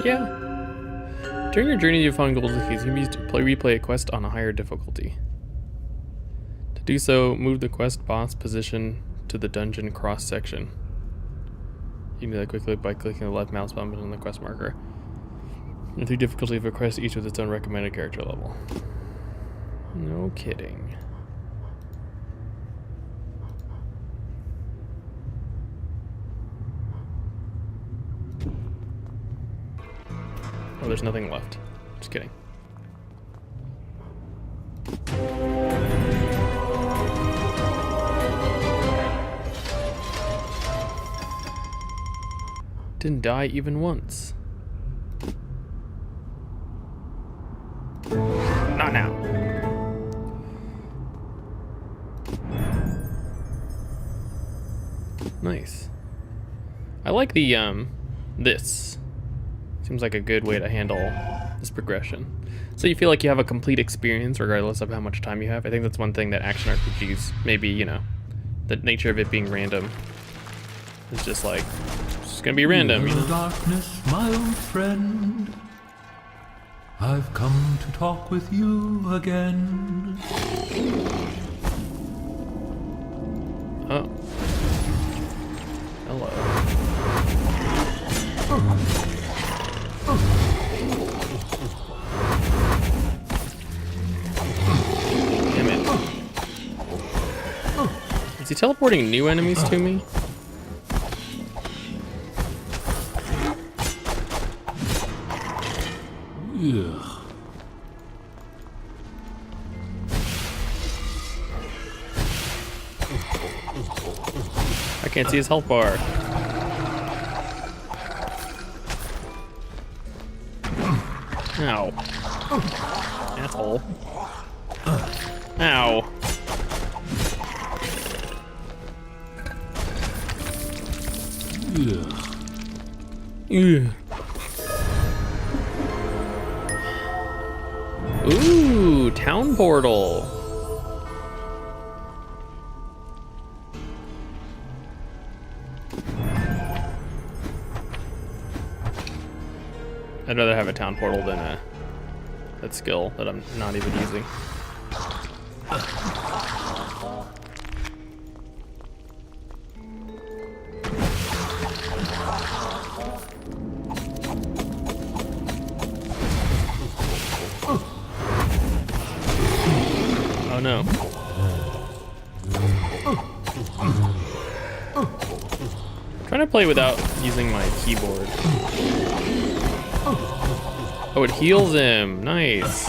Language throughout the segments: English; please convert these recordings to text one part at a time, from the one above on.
Yeah. During your journey, you find gold keys. You can use to replay a quest on a higher difficulty. To do so, move the quest boss position to the dungeon cross section. You can do that quickly by clicking the left mouse button on the quest marker. And through difficulty of a quest, each with its own recommended character level. No kidding. Oh, there's nothing left. Just kidding. Didn't die even once. Not now. Nice. I like the this. Seems like a good way to handle this progression. So you feel like you have a complete experience regardless of how much time you have. I think that's one thing that action RPGs, maybe, you know, the nature of it being random. It's just like, it's just gonna be random, you know? Darkness, my old friend. I've come to talk with you again. Oh. Hello. Damn it. Is he teleporting new enemies to me? Ugh. I can't see his health bar. Ow. Asshole. Ow. Ugh. Ugh. Ooh, town portal. I'd rather have a town portal than that skill that I'm not even using. Oh no. I'm trying to play without using my keyboard. Oh, it heals him. Nice.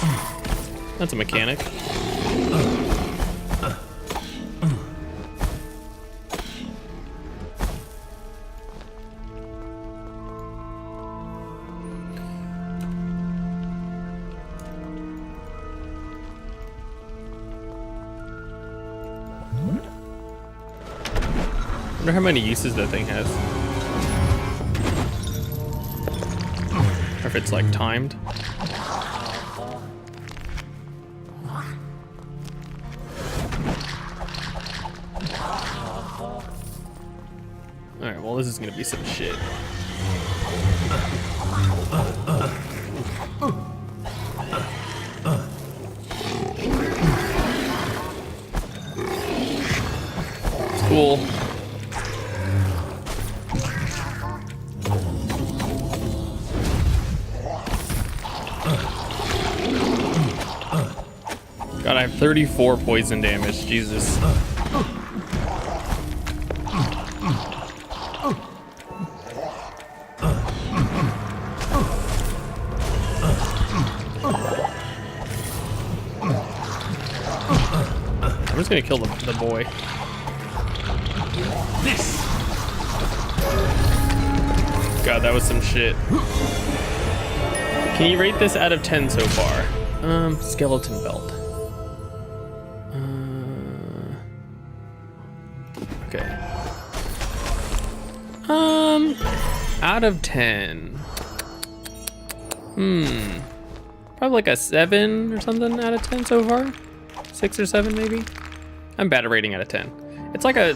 That's a mechanic. I wonder how many uses that thing has. Or if it's like timed. Alright, well this is gonna be some shit. It's cool. God, I have 34 poison damage. Jesus. I'm just gonna kill the boy. God, that was some shit. Can you rate this out of 10 so far? Skeleton belt. Okay. Out of 10. Probably like a 7 or something out of 10 so far. 6 or 7 maybe. I'm bad at rating out of 10. It's like a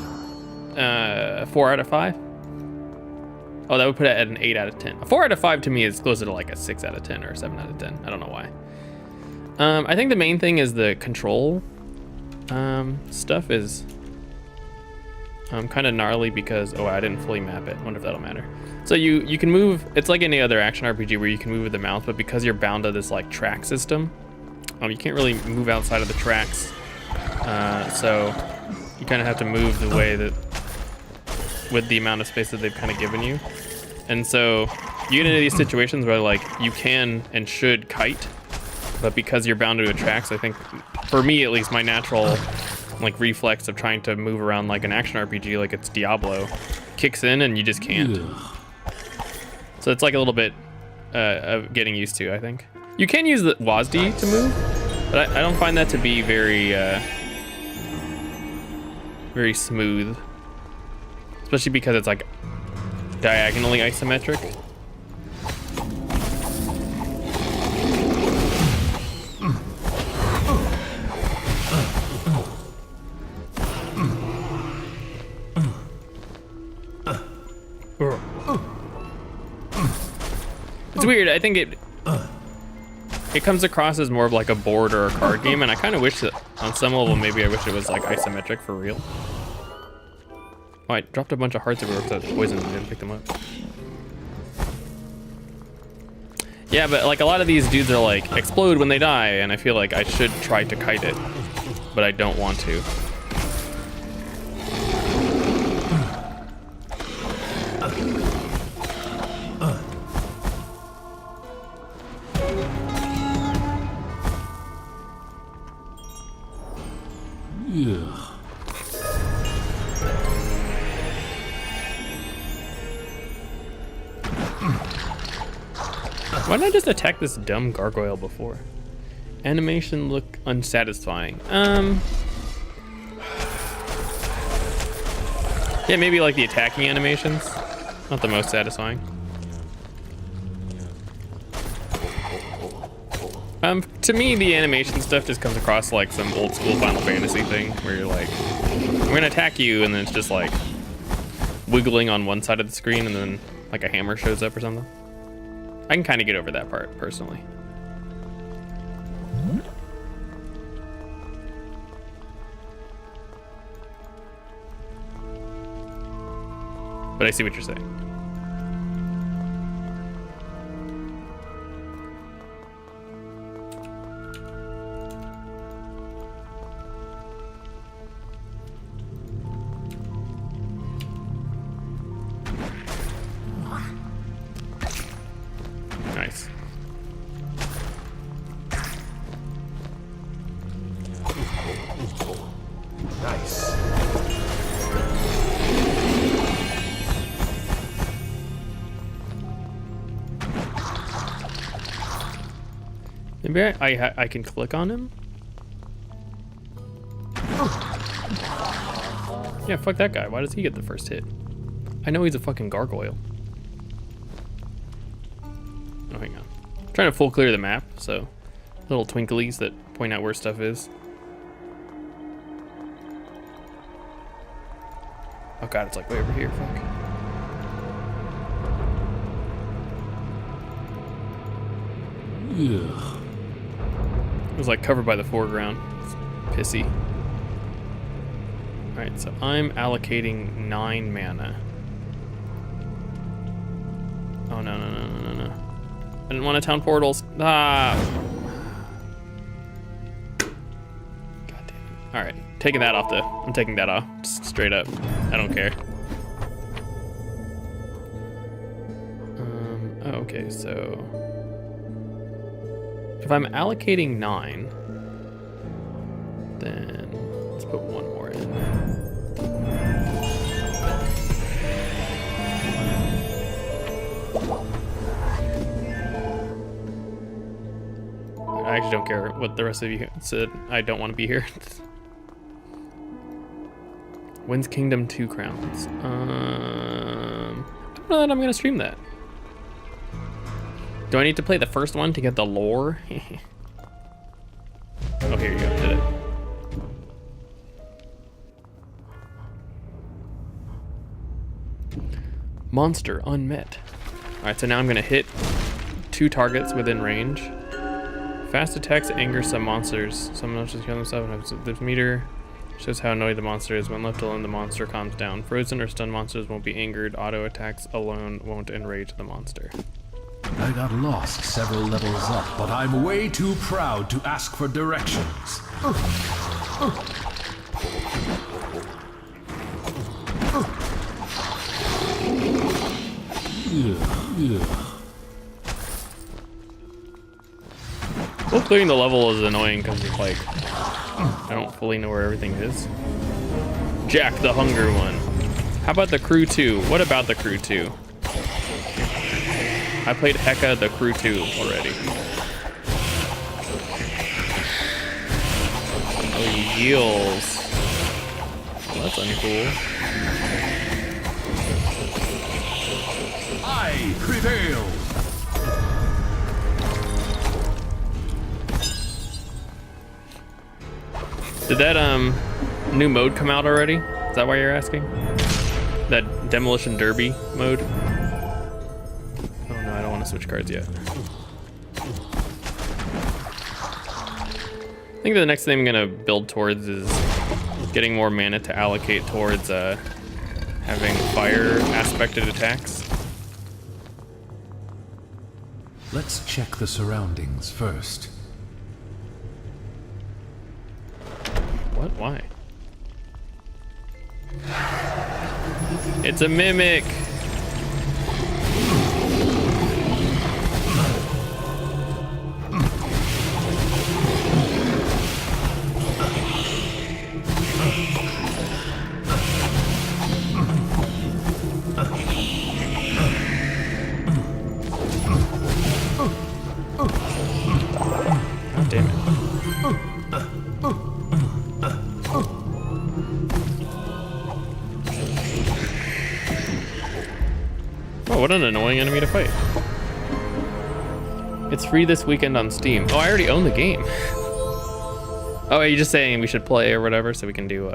4 out of 5. Oh, that would put it at an 8 out of 10. A 4 out of 5 to me is closer to like a 6 out of 10 or a 7 out of 10. I don't know why. I think the main thing is the control stuff is kind of gnarly because, oh, I didn't fully map it. I wonder if that'll matter. So you can move, it's like any other action RPG where you can move with the mouse, but because you're bound to this like track system, you can't really move outside of the tracks. So you kind of have to move the way that, with the amount of space that they've kind of given you. And so you get into these situations where like you can and should kite, but because you're bound to the tracks, I think, for me at least, my natural like reflex of trying to move around like an action RPG, like it's Diablo, kicks in and you just can't. So it's like a little bit of getting used to, I think. You can use the WASD to move, but I don't find that to be very, very smooth. Especially because it's like diagonally isometric. It's weird. I think it comes across as more of like a board or a card game, and I kind of wish that on some level maybe I wish it was like isometric for real. Oh, I dropped a bunch of hearts everywhere because I was poisoned and didn't pick them up. Yeah, but like a lot of these dudes are like explode when they die, and I feel like I should try to kite it, but I don't want to. Why didn't I just attack this dumb gargoyle before? Animation look unsatisfying. Yeah, maybe like the attacking animations. Not the most satisfying. To me, the animation stuff just comes across like some old school Final Fantasy thing where you're like, I'm gonna attack you, and then it's just like wiggling on one side of the screen and then like a hammer shows up or something. I can kind of get over that part, personally. But I see what you're saying. Nice. Nice. Maybe I can click on him? Yeah, fuck that guy. Why does he get the first hit? I know he's a fucking gargoyle. Oh, hang on. I'm trying to full clear the map, so little twinklies that point out where stuff is. Oh god, it's like way over here, fuck. Ugh. It was like covered by the foreground. It's pissy. Alright, so I'm allocating 9 mana. Oh no, no, no, no, no, no. I didn't want to town portals. Ah! God damn it. Alright, taking that off I'm taking that off, just straight up. I don't care. Oh, okay, so if I'm allocating 9, then let's put one more in. I actually don't care what the rest of you said. I don't want to be here. When's Kingdom 2 Crowns? I don't know that I'm gonna stream that. Do I need to play the first one to get the lore? Oh, here you go, did it. Monster unmet. Alright, so now I'm gonna hit 2 targets within range. Fast attacks anger some monsters. Some monsters kill themselves. This meter shows how annoyed the monster is. When left alone, the monster calms down. Frozen or stunned monsters won't be angered. Auto attacks alone won't enrage the monster. I got lost several levels up, but I'm way too proud to ask for directions. Well, clearing the level is annoying because it's like I don't fully know where everything is. Jack the Hunger one. How about the Crew 2? What about the Crew 2? I played Heka the Crew 2 already. Oh, he heals. Well, that's uncool. I prevail. Did that new mode come out already? Is that why you're asking? That Demolition Derby mode? Oh no, I don't want to switch cards yet. I think the next thing I'm gonna build towards is getting more mana to allocate towards having fire aspected attacks. Let's check the surroundings first. What? Why? It's a mimic! God damn it. Oh, what an annoying enemy to fight. It's free this weekend on Steam. Oh, I already own the game. Oh, are you just saying we should play or whatever so we can do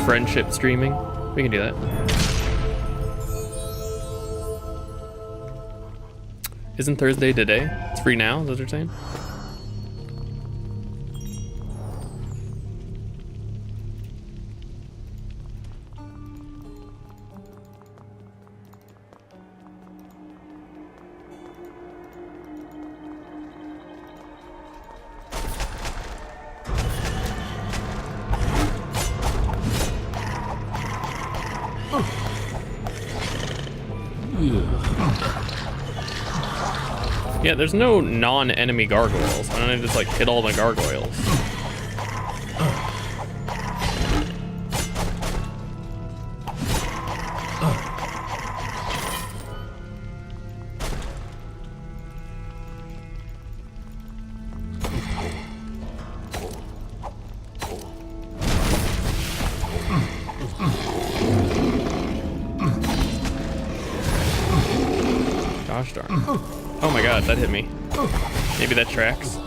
friendship streaming? We can do that. Isn't Thursday today? It's free now, is that what you're saying? Yeah, there's no non-enemy gargoyles. Why don't I just like hit all my gargoyles? Gosh darn. Oh my god, that hit me. Maybe that tracks.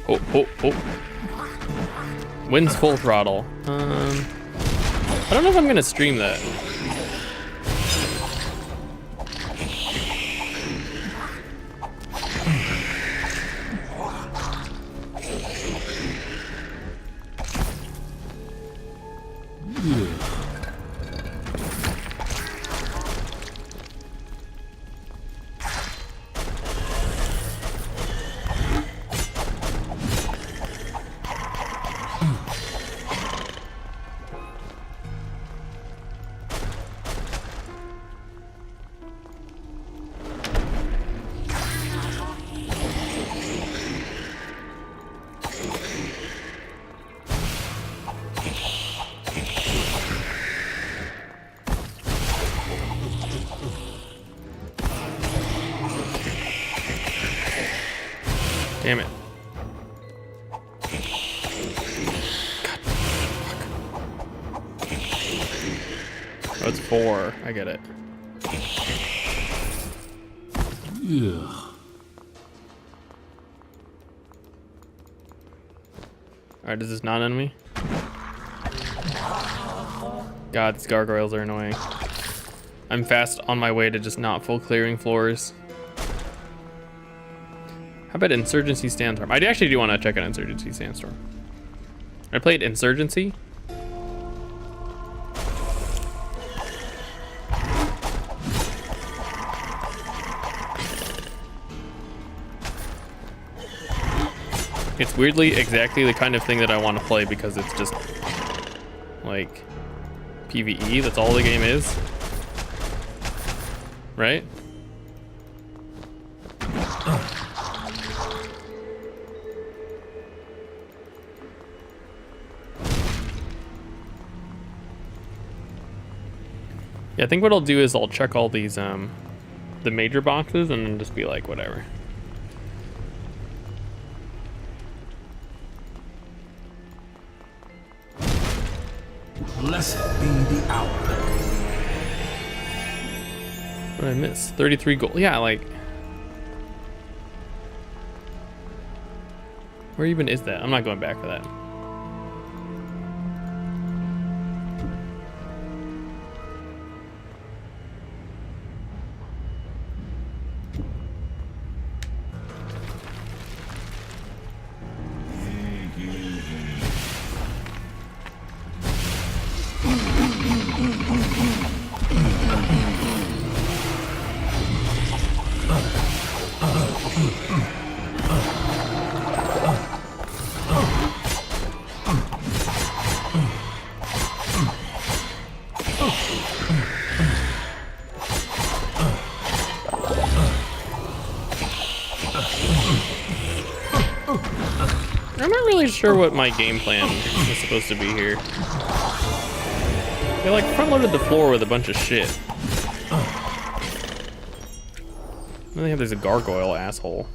Oh, oh, oh. Wind's full throttle. I don't know if I'm gonna stream that. Damn it. God, fuck. Oh, it's 4. I get it. Ugh. Alright, is this not an enemy? God, these gargoyles are annoying. I'm fast on my way to just not full clearing floors. How about Insurgency Sandstorm? I actually do want to check out Insurgency Sandstorm. I played Insurgency. It's weirdly exactly the kind of thing that I want to play because it's just like PvE. That's all the game is, right? Yeah, I think what I'll do is I'll check all these the major boxes and then just be like, whatever. Blessed be the hour. What did I miss? 33 gold. Yeah, like, where even is that? I'm not going back for that. I'm not really sure what my game plan is supposed to be here. They like front-loaded the floor with a bunch of shit. Then they have this gargoyle asshole.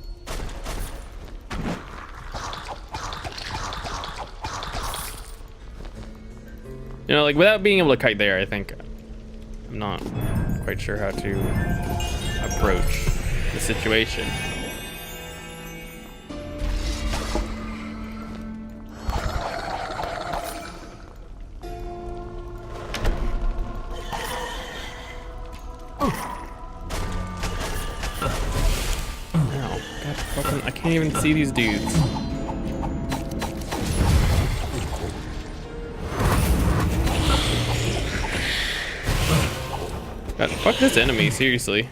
You know, like without being able to kite there, I think I'm not quite sure how to approach the situation. I can't even see these dudes. God, fuck this enemy, seriously.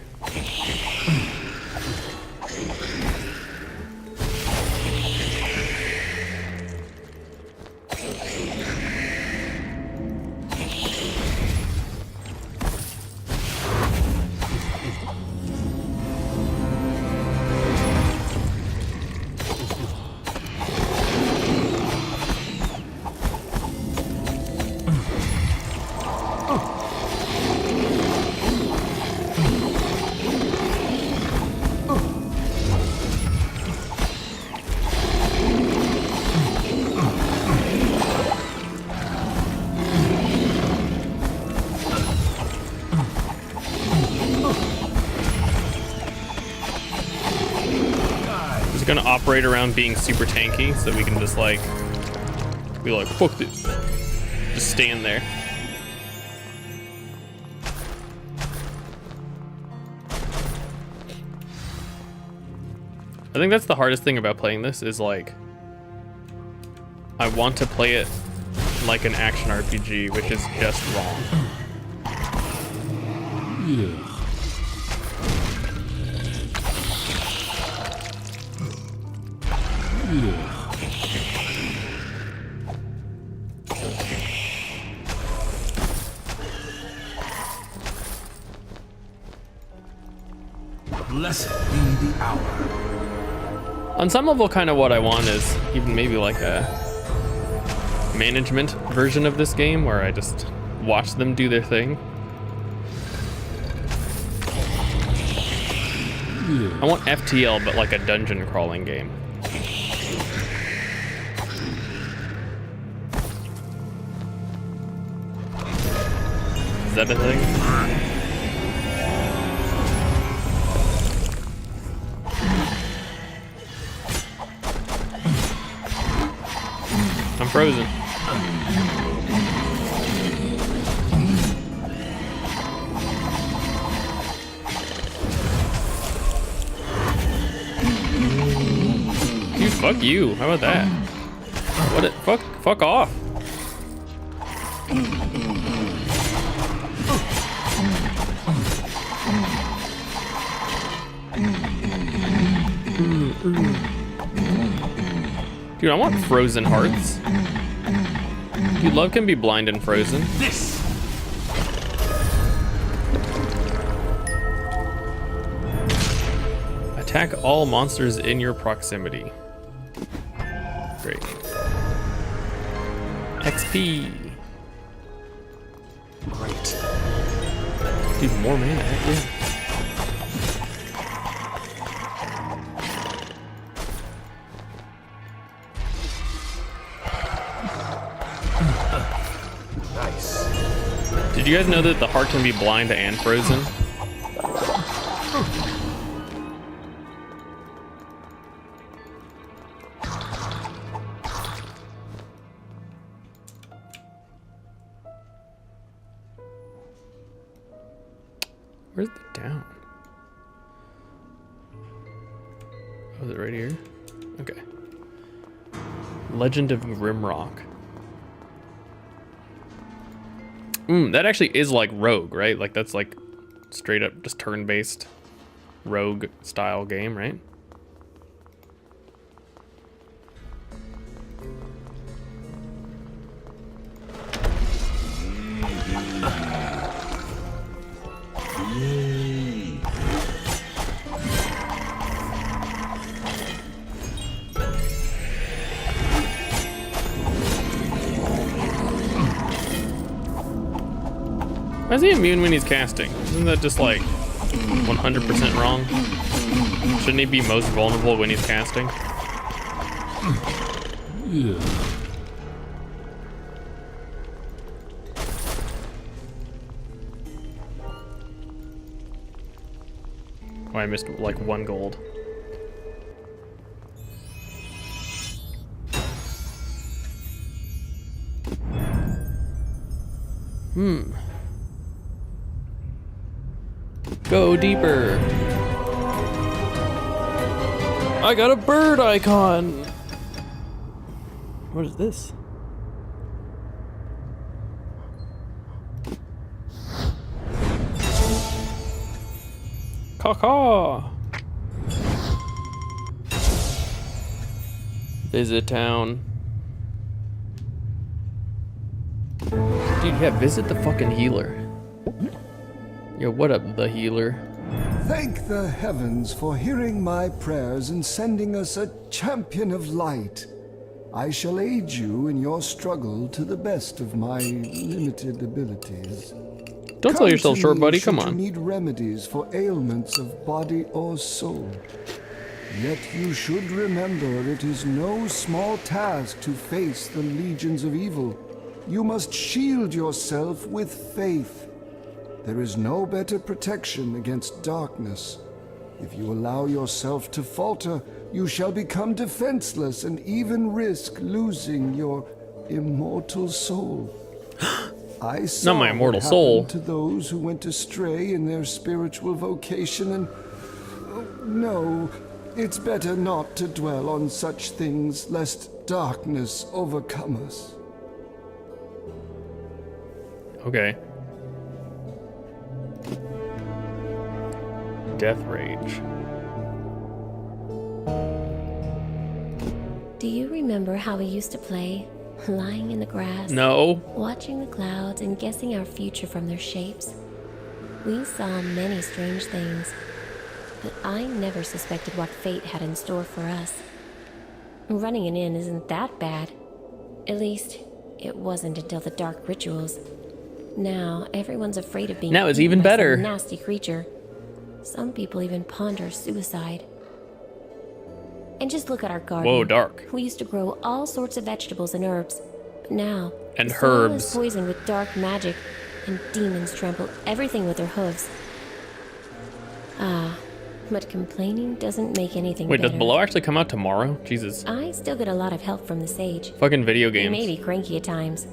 Gonna operate around being super tanky so we can just like be like, fuck this, just stand there. I think that's the hardest thing about playing this is like I want to play it like an action RPG, which is just wrong. Yeah. Blessed be the hour. On some level, kind of what I want is even maybe like a management version of this game where I just watch them do their thing. I want FTL, but like a dungeon crawling game. Is that a thing? frozen. Dude, fuck you. How about that? What it fuck off. Dude, I want frozen hearts. Dude, love can be blind and frozen. This! Attack all monsters in your proximity. Great. XP. Great. Dude, more mana, heck yeah. Nice. Did you guys know that the heart can be blind and frozen? Where's the down? Oh, is it right here? Okay. Legend of Grimrock. That actually is like Rogue, right? Like that's like straight up just turn-based Rogue style game, right? Why is he immune when he's casting? Isn't that just like 100% wrong? Shouldn't he be most vulnerable when he's casting? Yeah. Oh, I missed like 1 gold. Go deeper. I got a bird icon. What is this? Caw-caw. Visit town. Dude, yeah, visit the fucking healer. Yo, what up, the healer? Thank the heavens for hearing my prayers and sending us a champion of light. I shall aid you in your struggle to the best of my limited abilities. Don't sell yourself short, buddy. Come should on. you need remedies for ailments of body or soul. Yet you should remember it is no small task to face the legions of evil. You must shield yourself with faith. There is no better protection against darkness. If you allow yourself to falter, you shall become defenseless and even risk losing your immortal soul. I saw Not my immortal what soul. happened to those who went astray in their spiritual vocation, and no, it's better not to dwell on such things lest darkness overcome us. Okay. Death Rage. Do you remember how we used to play? Lying in the grass, No. watching the clouds and guessing our future from their shapes. We saw many strange things, but I never suspected what fate had in store for us. Running an inn isn't that bad. At least, it wasn't until the dark rituals. Now, everyone's afraid of being Now it's eaten even by some better. nasty creature. Some people even ponder suicide. And just look at our garden. Whoa, dark. We used to grow all sorts of vegetables and herbs, but now And the soil herbs. is poisoned with dark magic, and demons trample everything with their hooves. Ah, But complaining doesn't make anything Wait, better. does Below actually come out tomorrow? Jesus. I still get a lot of help from the sage. Fucking video He games. may be cranky at times,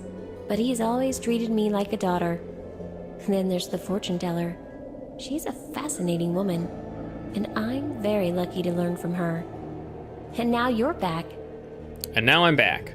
but he's always treated me like a daughter. Then there's the fortune teller. She's a fascinating woman, and I'm very lucky to learn from her. And now you're back. And now I'm back.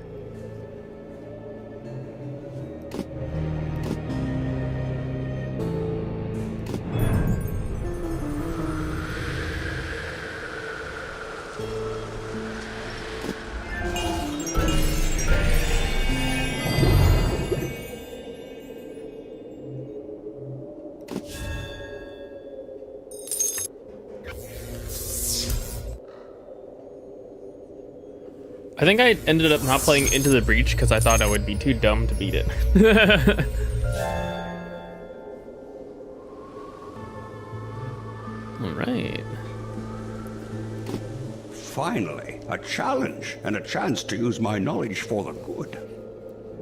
I think I ended up not playing Into the Breach because I thought I would be too dumb to beat it. All right. Finally, a challenge and a chance to use my knowledge for the good.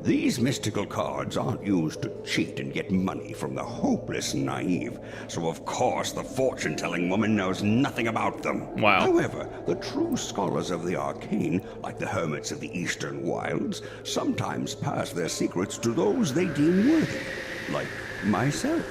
These mystical cards aren't used to cheat and get money from the hopeless and naive, so of course the fortune-telling woman knows nothing about them. Wow. However, the true scholars of the arcane, like the hermits of the eastern wilds, sometimes pass their secrets to those they deem worthy, like myself.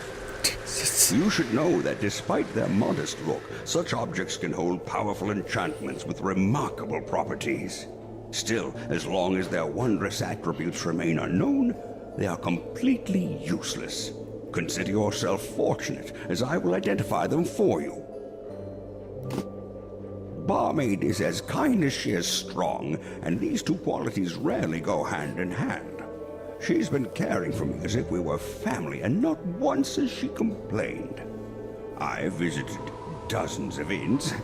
You should know that despite their modest look, such objects can hold powerful enchantments with remarkable properties. Still, as long as their wondrous attributes remain unknown, they are completely useless. Consider yourself fortunate, as I will identify them for you. Barmaid is as kind as she is strong, and these two qualities rarely go hand in hand. She's been caring for me as if we were family, and not once has she complained. I've visited dozens of inns,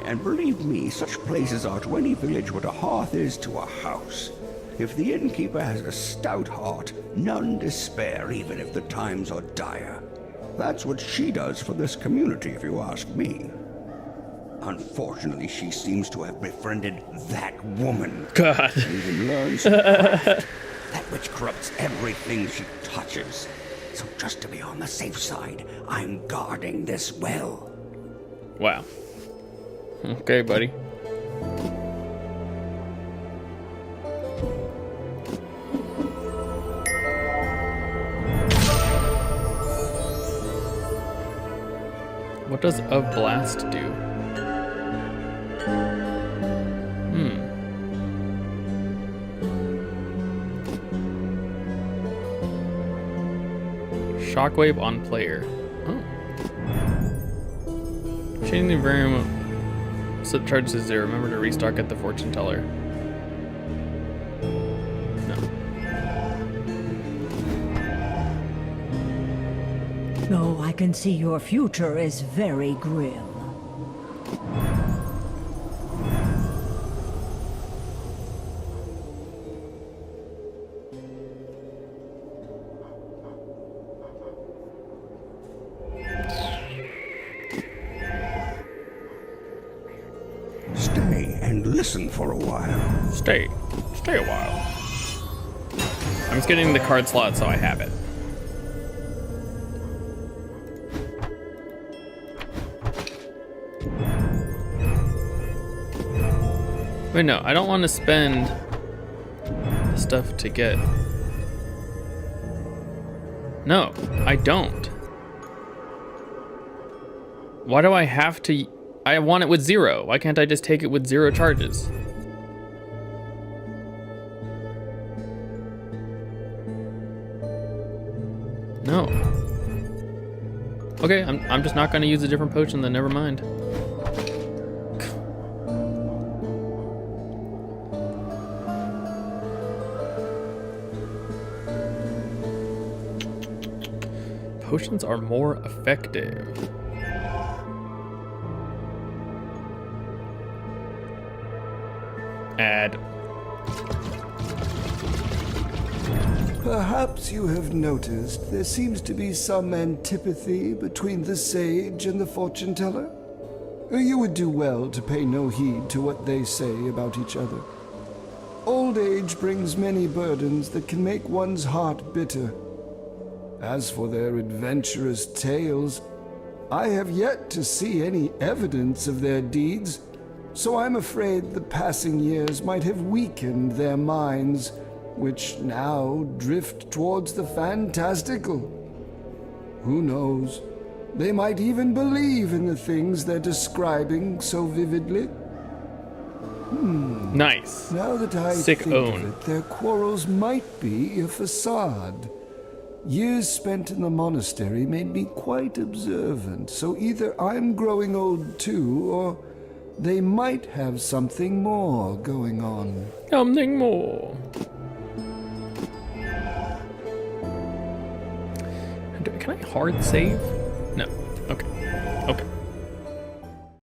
and believe me, such places are to any village what a hearth is to a house. If the innkeeper has a stout heart, none despair even if the times are dire. That's what she does for this community, if you ask me. Unfortunately, she seems to have befriended that woman. God. And even learns that which corrupts everything she touches. So just to be on the safe side, I'm guarding this well. Wow. Okay, buddy. What does Of Blast do? Shockwave on player. Oh. Changing the environment. Slip charge to 0. Remember to restock at the fortune teller. No. Oh, I can see your future is very grim. Stay and listen for a while. Stay a while. I'm just getting the card slot so I have it. Wait, no, I don't want to spend stuff to get. No, I don't. Why do I have to? I want it with 0. Why can't I just take it with 0 charges? No. Okay, I'm just not gonna use a different potion then, never mind. Potions are more effective. Add. Perhaps you have noticed there seems to be some antipathy between the sage and the fortune teller. You would do well to pay no heed to what they say about each other. Old age brings many burdens that can make one's heart bitter. As for their adventurous tales, I have yet to see any evidence of their deeds, so I'm afraid the passing years might have weakened their minds, which now drift towards the fantastical. Who knows? They might even believe in the things they're describing so vividly. Nice. Now that I Sick think own. of it, their quarrels might be a facade. Years spent in the monastery made me quite observant, so either I'm growing old too, or they might have something more going on. Something more. Can I hard save? No. Okay. Okay.